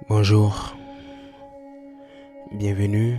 Bonjour, bienvenue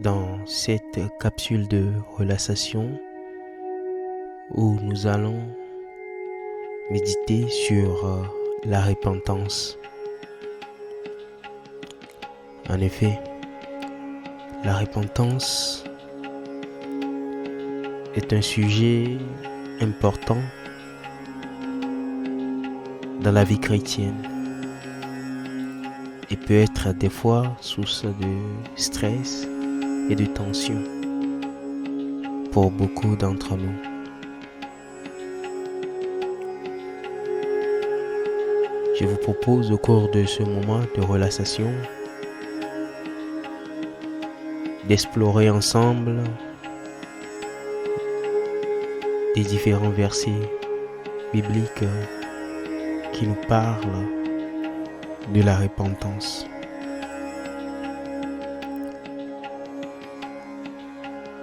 dans cette capsule de relaxation où nous allons méditer sur la repentance. En effet, la repentance est un sujet important dans la vie chrétienne et peut être des fois source de stress et de tension pour beaucoup d'entre nous. Je vous propose au cours de ce moment de relaxation d'explorer ensemble les différents versets bibliques qui nous parlent de la repentance.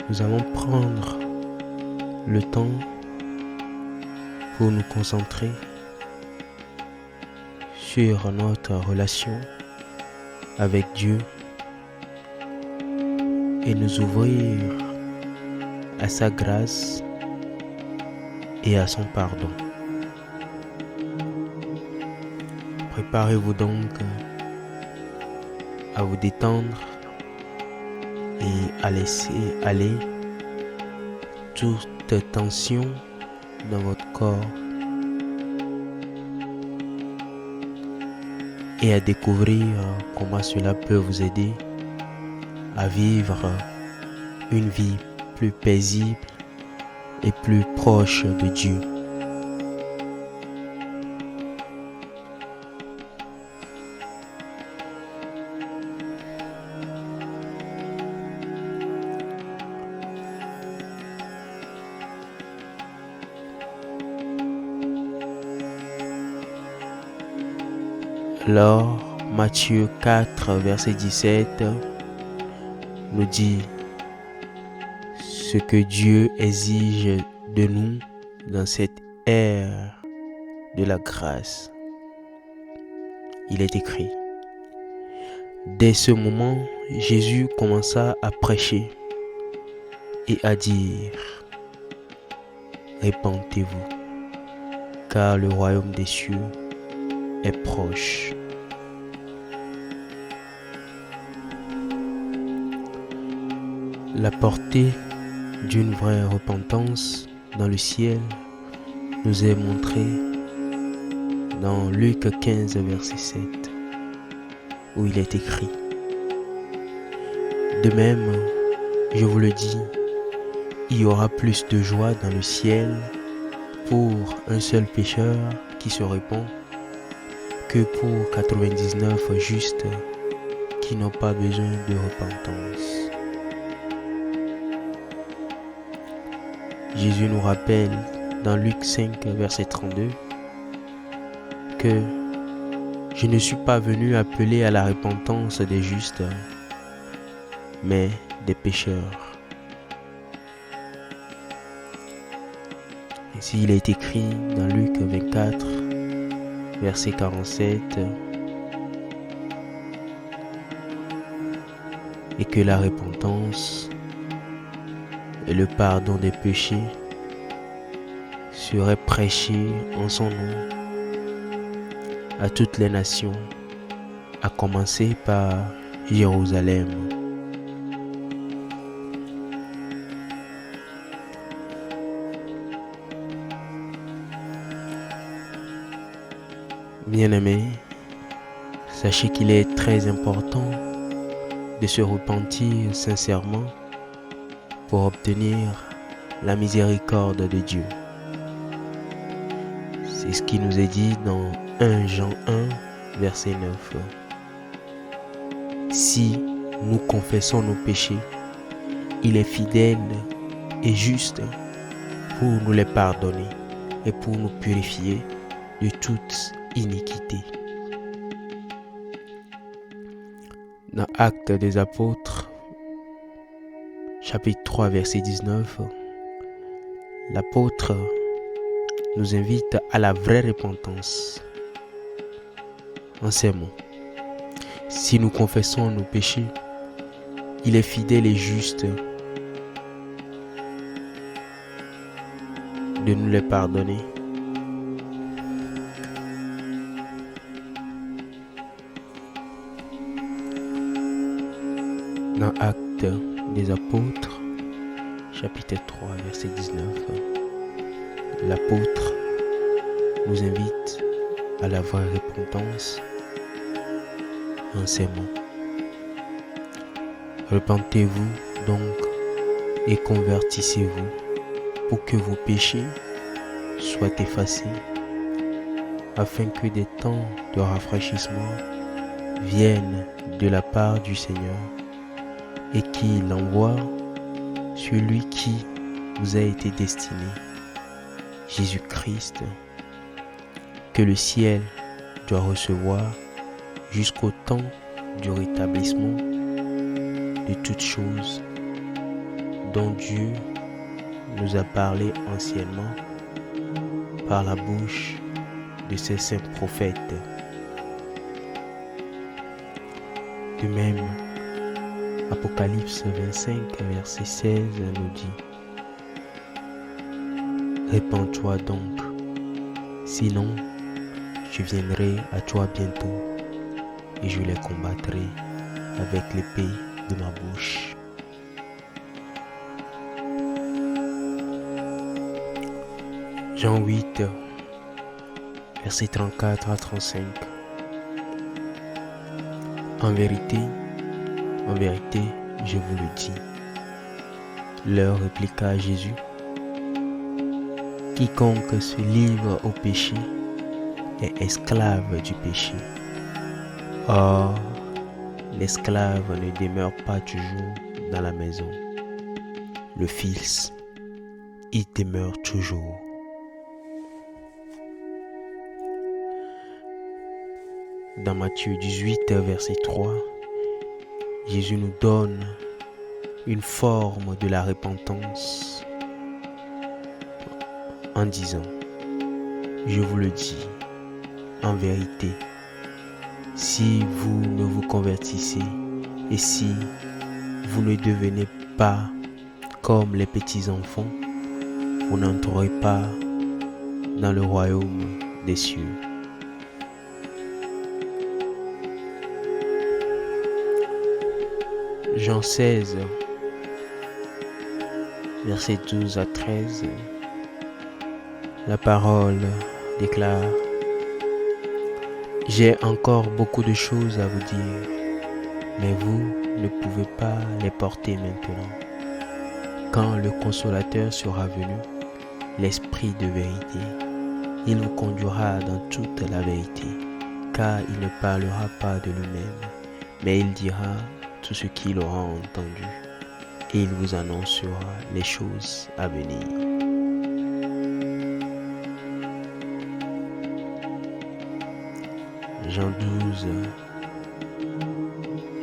Nous allons prendre le temps pour nous concentrer sur notre relation avec Dieu et nous ouvrir à sa grâce et à son pardon. Préparez-vous donc à vous détendre et à laisser aller toute tension dans votre corps et à découvrir comment cela peut vous aider à vivre une vie plus paisible et plus proche de Dieu. Alors, Matthieu 4, verset 17 nous dit ce que Dieu exige de nous dans cette ère de la grâce. Il est écrit: dès ce moment, Jésus commença à prêcher et à dire: répentez-vous, car le royaume des cieux est proche. La portée d'une vraie repentance dans le ciel nous est montrée dans Luc 15, verset 7, où il est écrit: de même, je vous le dis, il y aura plus de joie dans le ciel pour un seul pécheur qui se répand que pour 99 justes qui n'ont pas besoin de repentance. Jésus nous rappelle dans Luc 5, verset 32 que je ne suis pas venu appeler à la repentance des justes, mais des pécheurs. Ainsi il est écrit dans Luc 24, verset 47, et que la repentance et le pardon des péchés seraient prêchés en son nom à toutes les nations, à commencer par Jérusalem. Bien-aimés, sachez qu'il est très important de se repentir sincèrement pour obtenir la miséricorde de Dieu. C'est ce qui nous est dit dans 1 Jean 1, verset 9. Si nous confessons nos péchés, il est fidèle et juste pour nous les pardonner et pour nous purifier de toute iniquité. Dans Actes des Apôtres, chapitre 3, verset 19, l'apôtre nous invite à la vraie repentance en ces mots: Si nous confessons nos péchés, il est fidèle et juste de nous les pardonner. Dans Actes des Apôtres, chapitre 3, verset 19, l'apôtre nous invite à la vraie repentance en ces mots. Repentez-vous donc et convertissez-vous pour que vos péchés soient effacés, afin que des temps de rafraîchissement viennent de la part du Seigneur et qu'il envoie celui qui vous a été destiné, Jésus-Christ, que le ciel doit recevoir jusqu'au temps du rétablissement de toutes choses dont Dieu nous a parlé anciennement par la bouche de ses saints prophètes. De même, Apocalypse 25, verset 16 nous dit: Répands-toi donc, sinon je viendrai à toi bientôt et je les combattrai avec l'épée de ma bouche. Jean 8, verset 34 à 35. En vérité, je vous le dis, leur répliqua Jésus, quiconque se livre au péché est esclave du péché. Or, l'esclave ne demeure pas toujours dans la maison. Le Fils y demeure toujours. Dans Matthieu 18, verset 3, Jésus nous donne une forme de la repentance en disant: je vous le dis, en vérité, si vous ne vous convertissez et si vous ne devenez pas comme les petits enfants, vous n'entrerez pas dans le royaume des cieux. Jean 16, versets 12 à 13, la parole déclare: j'ai encore beaucoup de choses à vous dire, mais vous ne pouvez pas les porter maintenant. Quand le Consolateur sera venu, l'Esprit de vérité, il vous conduira dans toute la vérité, car il ne parlera pas de lui-même, mais il dira tout ce qu'il aura entendu, et il vous annoncera les choses à venir. Jean 12,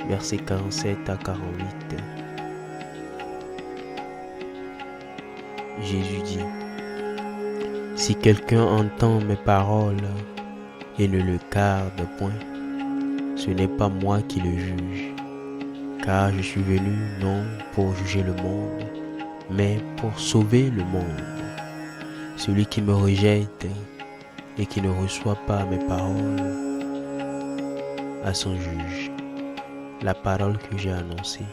versets 47 à 48. Jésus dit: si quelqu'un entend mes paroles et ne le garde point, ce n'est pas moi qui le juge, car je suis venu non pour juger le monde, mais pour sauver le monde. Celui qui me rejette et qui ne reçoit pas mes paroles à son juge. La parole que j'ai annoncée,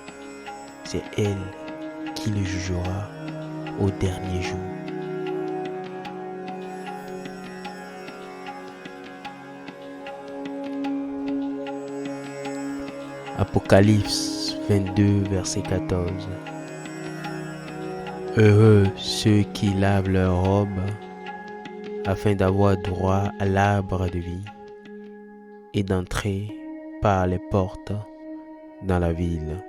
c'est elle qui le jugera au dernier jour. Apocalypse 22, verset 14. Heureux ceux qui lavent leurs robes afin d'avoir droit à l'arbre de vie et d'entrer par les portes dans la ville.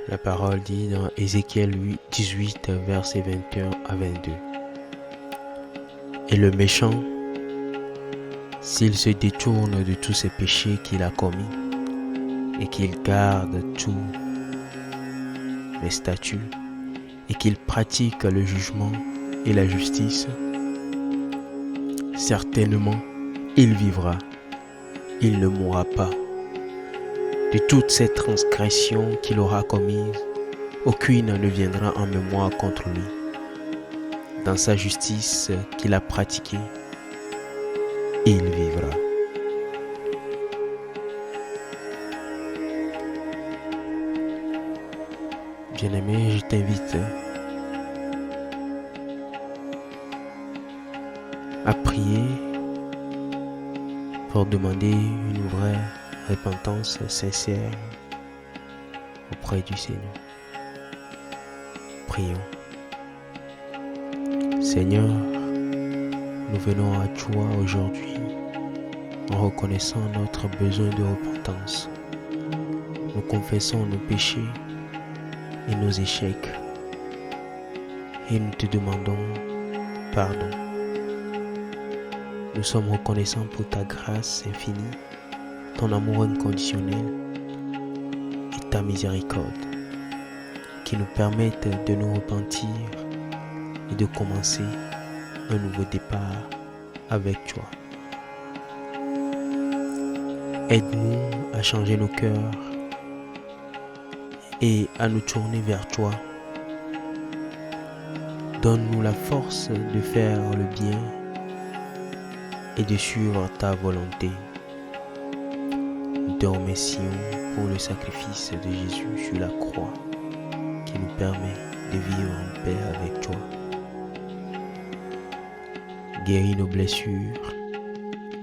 La parole dit dans Ézéchiel 18, verset 21 à 22. Et le méchant, s'il se détourne de tous ses péchés qu'il a commis et qu'il garde tous mes statuts et qu'il pratique le jugement et la justice, certainement, il vivra, il ne mourra pas. De toutes ces transgressions qu'il aura commises, aucune ne viendra en mémoire contre lui. Dans sa justice qu'il a pratiquée, il vivra. Bien-aimé, je t'invite à prier pour demander une vraie repentance sincère auprès du Seigneur. Prions. Seigneur, nous venons à toi aujourd'hui en reconnaissant notre besoin de repentance. Nous confessons nos péchés et nos échecs et nous te demandons pardon. Nous sommes reconnaissants pour ta grâce infinie, ton amour inconditionnel et ta miséricorde qui nous permettent de nous repentir et de commencer un nouveau départ avec toi. Aide-nous à changer nos cœurs et à nous tourner vers toi. Donne-nous la force de faire le bien et de suivre ta volonté. Nous te remercions pour le sacrifice de Jésus sur la croix qui nous permet de vivre en paix avec toi. Guéris nos blessures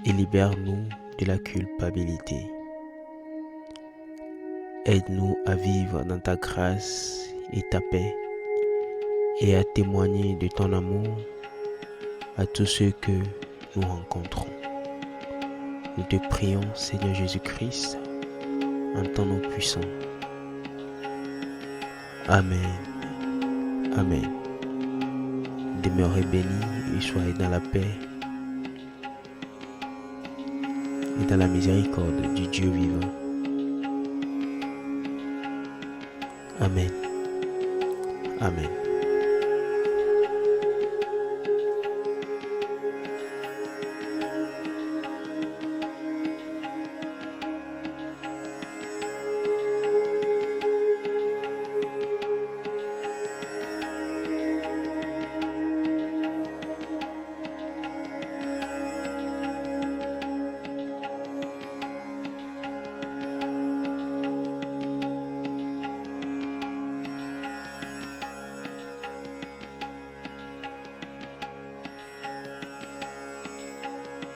et libère-nous de la culpabilité. Aide-nous à vivre dans ta grâce et ta paix et à témoigner de ton amour à tous ceux que nous rencontrons. Nous te prions, Seigneur Jésus-Christ, en ton nom puissant. Amen. Amen. Demeurez bénis et soyez dans la paix et dans la miséricorde du Dieu vivant. Amen. Amen.